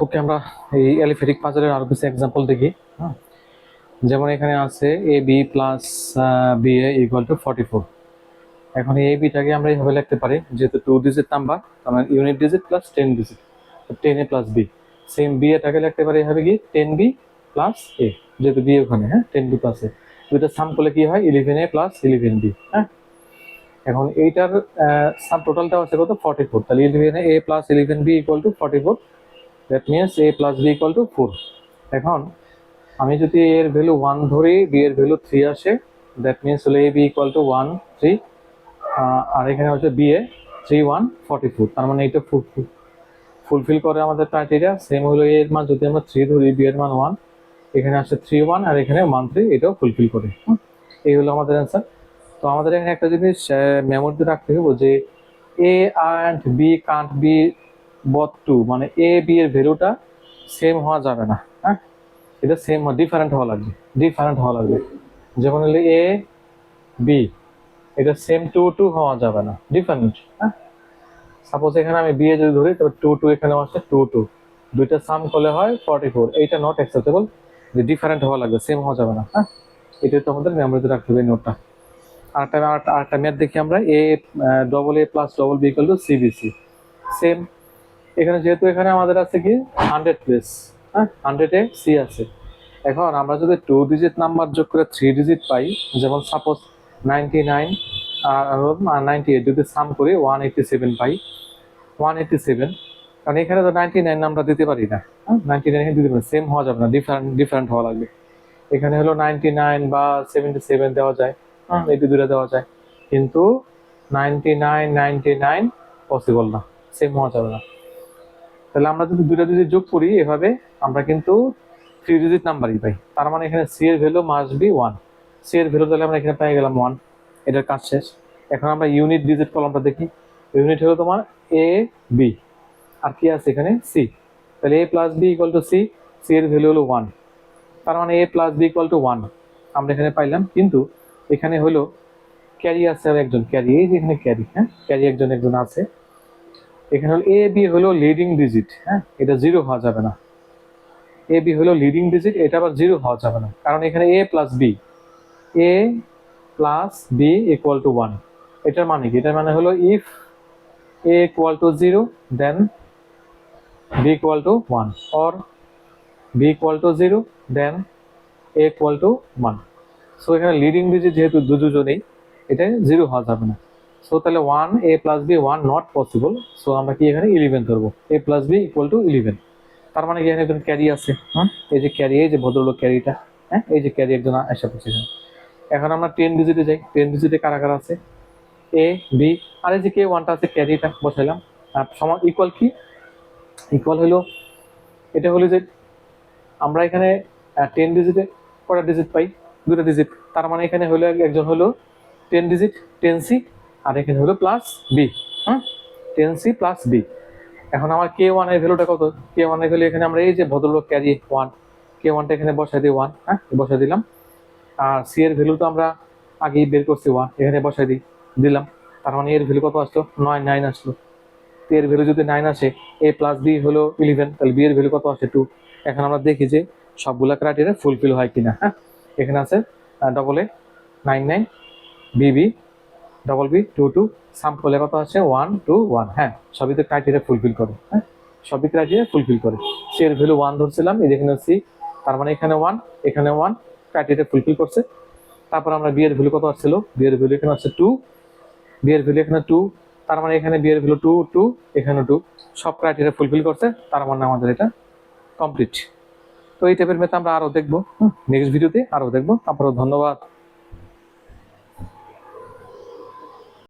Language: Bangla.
ওকে, আমরা এই অ্যালিফেটিক পাজলের আরো কিছু এক্সাম্পল দেখি। হ্যাঁ, যেমন এখানে আছে A B plus B A equal to 44। এখন এই বিটাকে আমরা এইভাবে লিখতে পারি, যেহেতু 2 ডিজিট নাম্বার, মানে ইউনিট ডিজিট প্লাস 10 ডিজিট, 10 এ প্লাস বি। সেম বি এটাকে লিখতে পারি এভাবে কি 10 বি প্লাস এ, যেহেতু বি ওখানে, হ্যাঁ 10 বি প্লাস এ, দুইটা সাম করলে কি হয় 11 এ প্লাস 11 বি। হ্যাঁ, এখন এইটার সাম টোটালটা আছে কত 44, তাহলে 11 A plus 11 B equal to 44, that means A plus B equal to 4। এখন আমি যদি এর ভ্যালু 1 ধরি, বি এর ভ্যালু 3 আসে, দ্যাট মিনস হলো এ বি ইকুয়াল টু 1 3, আর এখানে হচ্ছে বি এ 3 1 44, তার মানে এটা ফুলফিল করে আমাদের ক্রাইটেরিয়া। সেম হলো এর মান যদি আমরা 3 ধরি, বি এর মান 1, এখানে আসে 3 1, আর এখানে 1 3, এটাও ফুলফিল করে। এই হলো আমাদের অ্যান্সার। তো আমাদের এখানে একটা জিনিস মেমোরিতে রাখতে হবে যে A and B can't be both two, মানে এ বি এর ভ্যালুটা সেম হওয়া যাবে না। হ্যাঁ, এটা সেম ডিফারেন্ট হওয়া লাগবে। যেমন হলে এ বি, এটা সেম টু টু হওয়া যাবে না, ডিফারেন্ট। হ্যাঁ, সাপোজ এখানে আমি বি এ যদি ধরি, তবে 2 2 এখানে আসছে 2 2, দুইটা সাম করলে হয় 44। এইটা নট অ্যাকসেপ্টেবল, যে ডিফারেন্ট হওয়া লাগবে, সেম হওয়া যাবে না। হ্যাঁ, এটা তো আমাদের মেমোরিতে রাখতে হবে নোটটা। আরেকটা ম্যাথ দেখি আমরা, A double A plus double B equal to CBC. Same, এখানে যেহেতু এখানে আমাদের আছে কি 100 প্লেস, হ্যাঁ 100 এ সি আছে। এখন আমরা যদি 2 ডিজিট নাম্বার যোগ করে 3 ডিজিট পাই, যেমন সাপোজ 99 আর 98, যদি সাম করি 187 পাই, 187, কারণ এখানে তো 99 আমরা দিতে পারি না। 99 দিতে পারি, সেম হওয়া যাবে না, ডিফারেন্ট হওয়া লাগবে। এখানে হলো 99 বা 77 দেওয়া যায়, এই দুটো দেওয়া যায়, কিন্তু 99 পসিবল না, সেম হওয়া যাবে না। তাহলে আমরা যদি দুটো ডিজিট যোগ করি এভাবে, আমরা কিন্তু 3 ডিজিট নাম্বারই পাই। তার মানে এখানে সি এর ভ্যালু মাস্ট বি 1। সি এর ভ্যালু তাহলে আমরা এখানে পেয়ে গেলাম 1, এটার কাজ শেষ। এখন আমরা ইউনিট ডিজিট কলমটা দেখি। ইউনিট হলো তোমার এ বি, আর কি আছে এখানে সি, তাহলে A plus B equal to C, C এর ভ্যালু হলো 1, তার মানে A plus B equal to 1 আমরা এখানে পাইলাম। কিন্তু এখানে হলো ক্যারি আছে একজন, ক্যারি, এই যে এখানে ক্যারি, হ্যাঁ ক্যারি একজন আছে। এখানে হলো এ বি হলো লিডিং ডিজিট, হ্যাঁ এটা 0 হওয়া যাবে না। এ বি হলো লিডিং ডিজিট, এটা আবার 0 হওয়া যাবে না, কারণ এখানে A plus B equal to 1। এটার মানে কি? এটার মানে হলো if A equal to 0 then B equal to 1, or B equal to 0 then A equal to 1। So এখানে লিডিং ডিজিট যেহেতু দুজনেই, এটা 0 হওয়া যাবে না। সো তাহলে 1 A plus B 1 not possible. So আমরা কি এখানে 11 ধরবো, A plus B equal to 11। তার মানে কি এখানে একজন ক্যারি আছে, হ্যাঁ এই যে ক্যারি, এই যে ভদ্রলোক ক্যারিটা, হ্যাঁ এই যে ক্যারি একজন এসে পড়ছে। এখন আমরা 10 ডিজিটে যাই, 10 ডিজিটে কারা কারা আছে, এ বি, আর এই যে কে ওয়ানটা আছে ক্যারিটা বসাইলাম। সমান ইকুয়াল কি, ইকুয়াল হলো এটা হলো যে আমরা এখানে 10 ডিজিটে কটা ডিজিট পাই, দুটো ডিজিট, তার মানে এখানে হলো একজন হলো 10 ডিজিট 10C, আর এখানে হলো প্লাস বি, হ্যাঁ 10C প্লাস বি। এখন আমার কে ওয়ান এর ভ্যালুটা কত, কে ওয়ান এর ভ্যালু এখানে আমরা এই যে ভদ্রলোক ক্যারি 1, কে ওয়ানটা এখানে বসাই দিই 1, হ্যাঁ বসাই দিলাম। আর সি এর ভ্যালু তো আমরা আগেই বের করছি 1, এখানে বসাই দিলাম। তার মানে এর ভ্যালু কত আসলো, 9 আসলো। এর ভ্যালু যদি 9 আসে, এ প্লাস বি হলো 11, তাহলে বি এর ভ্যালু কত আসে 2। এখন আমরা দেখি যে সবগুলা ক্রাইটেরিয়া ফুলফিল হয় কিনা। হ্যাঁ, এখানে আছে double A 99, Bibi double B 2 2, সাম করলে কত আসে 1 2 1। হ্যাঁ, সবই তো ক্রাইটেরিয়া ফুলফিল করে, হ্যাঁ সবই ক্রাইটেরিয়া ফুলফিল করে। সি এর ভ্যালু 1 ধরছিলাম, এই যেখানে সি, তার মানে এখানে 1 এখানে 1, ক্রাইটেরিয়া ফুলফিল করছে। তারপর আমরা বি এর ভ্যালু কত আসছিল, বি এর ভ্যালু এখানে আছে 2, বি এর ভ্যালু এখানে 2, তার মানে এখানে বি এর ভ্যালু 2 2, এখানে 2, সব ক্রাইটেরিয়া ফুলফিল করছে, তার মানে আমাদের এটা কমপ্লিট। তো এই টাইপের ম্যাথ আমরা আরো দেখবো নেক্সট ভিডিওতে, আরো দেখবো। আপনার ধন্যবাদ।